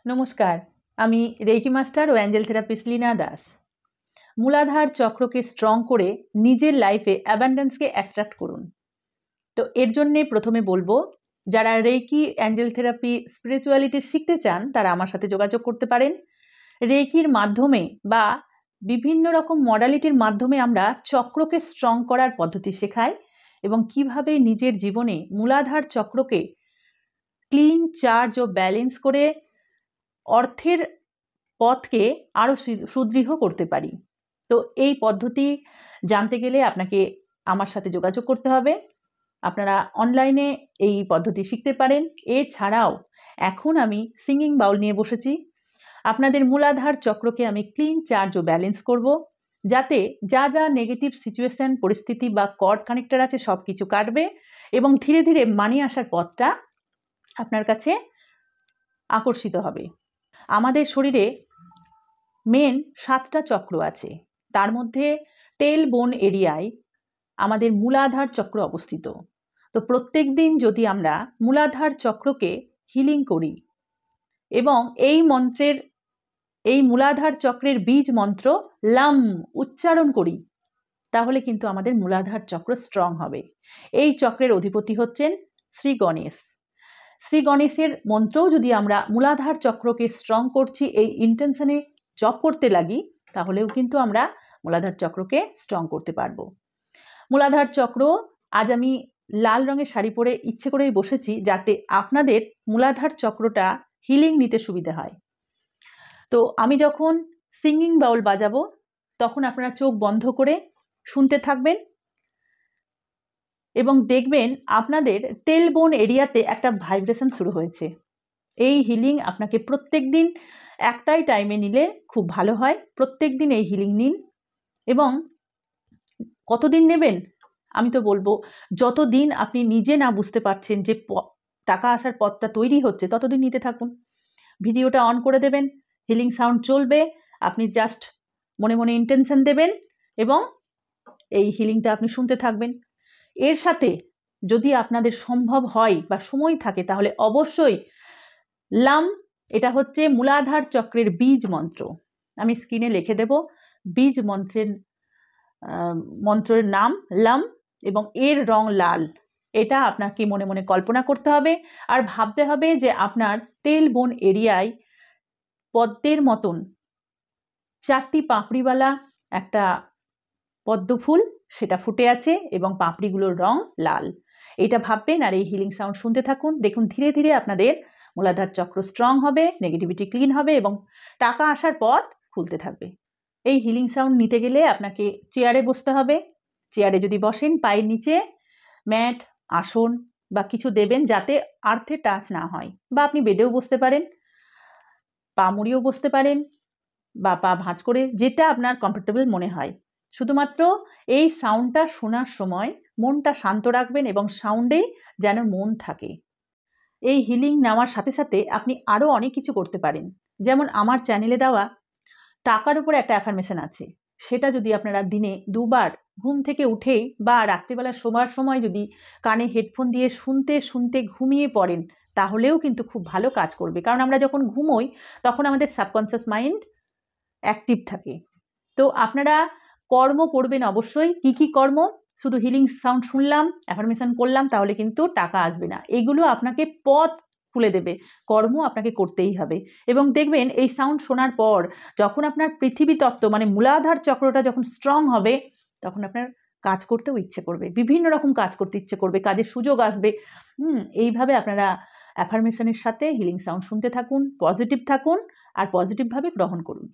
নমস্কার, আমি reiki master ও Angel therapist Leena Das. মূলাধার চক্রকে স্ট্রং করে নিজের লাইফে অ্যাবান্ডেন্সকে অ্যাট্রাক্ট করুন। তো এর জন্যে প্রথমে বলবো, যারা রেইকি, অ্যাঞ্জেল থেরাপি, স্পিরিচুয়ালিটি শিখতে চান তারা আমার সাথে যোগাযোগ করতে পারেন। রেইকির মাধ্যমে বা বিভিন্ন রকম মডালিটির মাধ্যমে আমরা চক্রকে স্ট্রং করার পদ্ধতি শেখাই এবং কিভাবে নিজের জীবনে মূলাধার চক্রকে ক্লিন, চার্জ ও ব্যালেন্স করে অর্থের পথকে আরও সুদৃঢ় করতে পারি। তো এই পদ্ধতি জানতে গেলে আপনাকে আমার সাথে যোগাযোগ করতে হবে। আপনারা অনলাইনে এই পদ্ধতি শিখতে পারেন। এছাড়াও এখন আমি সিঙ্গিং বাউল নিয়ে বসেছি। আপনাদের মূলাধার চক্রকে আমি ক্লিন, চার্জ ও ব্যালেন্স করব, যাতে যা যা নেগেটিভ সিচুয়েশন, পরিস্থিতি বা কর্ড কানেক্টর আছে সব কিছু কাটবে এবং ধীরে ধীরে মানি আসার পথটা আপনার কাছে আকর্ষিত হবে। আমাদের শরীরে মেন 7টা চক্র আছে। তার মধ্যে টেল বোন এরিয়ায় আমাদের মূলাধার চক্র অবস্থিত। তো প্রত্যেক দিন যদি আমরা মূলাধার চক্রকে হিলিং করি এবং এই মূলাধার চক্রের বীজ মন্ত্র লাম উচ্চারণ করি, তাহলে কিন্তু আমাদের মূলাধার চক্র স্ট্রং হবে। এই চক্রের অধিপতি হচ্ছেন শ্রী গণেশ। শ্রী গণেশের মন্ত্রও যদি আমরা মূলাধার চক্রকে স্ট্রং করছি এই ইন্টেনশনে জপ করতে লাগি, তাহলেও কিন্তু আমরা মূলাধার চক্রকে স্ট্রং করতে পারবো। মূলাধার চক্র, আজ আমি লাল রঙের শাড়ি পরে ইচ্ছে করেই বসেছি যাতে আপনাদের মূলাধার চক্রটা হিলিং নিতে সুবিধা হয়। তো আমি যখন সিঙ্গিং বাউল বাজাবো তখন আপনারা চোখ বন্ধ করে শুনতে থাকবেন এবং দেখবেন আপনাদের টেল বোন এরিয়াতে একটা ভাইব্রেশন শুরু হয়েছে। এই হিলিং আপনাকে প্রত্যেক দিন একটাই টাইমে নিলে খুব ভালো হয়। প্রত্যেক দিন এই হিলিং নিন। এবং কতদিন নেবেন আমি তো বলবো, যতদিন আপনি নিজে না বুঝতে পারছেন যে টাকা আসার পথটা তৈরি হচ্ছে, ততদিন নিতে থাকুন। ভিডিওটা অন করে দেবেন, হিলিং সাউন্ড চলবে, আপনি জাস্ট মনে মনে ইন্টেনশন দেবেন এবং এই হিলিংটা আপনি শুনতে থাকবেন। এর সাথে যদি আপনাদের সম্ভব হয় বা সময় থাকে, তাহলে অবশ্যই লাম, এটা হচ্ছে মূলাধার চক্রের বীজ মন্ত্র, আমি স্ক্রিনে লিখে দেব। বীজ মন্ত্রের নাম লাম এবং এর রং লাল। এটা আপনাকে মনে মনে কল্পনা করতে হবে আর ভাবতে হবে যে আপনার টেল বোন এরিয়ায় পদ্মের মতন 4টি পাপড়িওয়ালা একটা পদ্ম ফুল সেটা ফুটে আছে এবং পাপড়িগুলোর রং লাল। এটা ভাববেন আর এই হিলিং সাউন্ড শুনতে থাকুন। দেখুন ধীরে ধীরে আপনাদের মূলাধার চক্র স্ট্রং হবে, নেগেটিভিটি ক্লিন হবে এবং টাকা আসার পথ খুলতে থাকবে। এই হিলিং সাউন্ড নিতে গেলে আপনাকে চেয়ারে বসতে হবে। চেয়ারে যদি বসেন, পায়ের নিচে ম্যাট, আসন বা কিছু দেবেন যাতে আর্থে টাচ না হয়, বা আপনি বেডেও বসতে পারেন, পা মুড়িয়েও বসতে পারেন বা পা ভাঁজ করে, যেটা আপনার কমফোর্টেবল মনে হয়। শুধুমাত্র এই সাউন্ডটা শোনার সময় মনটা শান্ত রাখবেন এবং সাউন্ডেই যেন মন থাকে। এই হিলিং নেওয়ার সাথে সাথে আপনি আরও অনেক কিছু করতে পারেন। যেমন আমার চ্যানেলে দেওয়া টাকার উপর একটা অ্যাফার্মেশন আছে, সেটা যদি আপনারা দিনে 2বার ঘুম থেকে উঠেই বা রাত্রিবেলা শোবার সময় যদি কানে হেডফোন দিয়ে শুনতে শুনতে ঘুমিয়ে পড়েন, তাহলেও কিন্তু খুব ভালো কাজ করবে। কারণ আমরা যখন ঘুমোই তখন আমাদের সাবকনসিয়াস মাইন্ড অ্যাক্টিভ থাকে। তো আপনারা কর্ম করবেন অবশ্যই। কি কি কর্ম? শুধু হিলিং সাউন্ড শুনলাম, অ্যাফার্মেশন করলাম, তাহলে কিন্তু টাকা আসবে না। এগুলো আপনাকে পথ খুলে দেবে। কর্ম আপনাকে করতেই হবে। এবং দেখবেন এই সাউন্ড শোনার পর যখন আপনার পৃথিবী তত্ত্ব মানে মূলাধার চক্রটা যখন স্ট্রং হবে, তখন আপনার কাজ করতেও ইচ্ছে করবে, বিভিন্ন রকম কাজ করতে ইচ্ছে করবে, কাজের সুযোগ আসবে। এইভাবে আপনারা অ্যাফার্মেশনের সাথে হিলিং সাউন্ড শুনতে থাকুন, পজিটিভ থাকুন আর পজিটিভভাবে গ্রহণ করুন।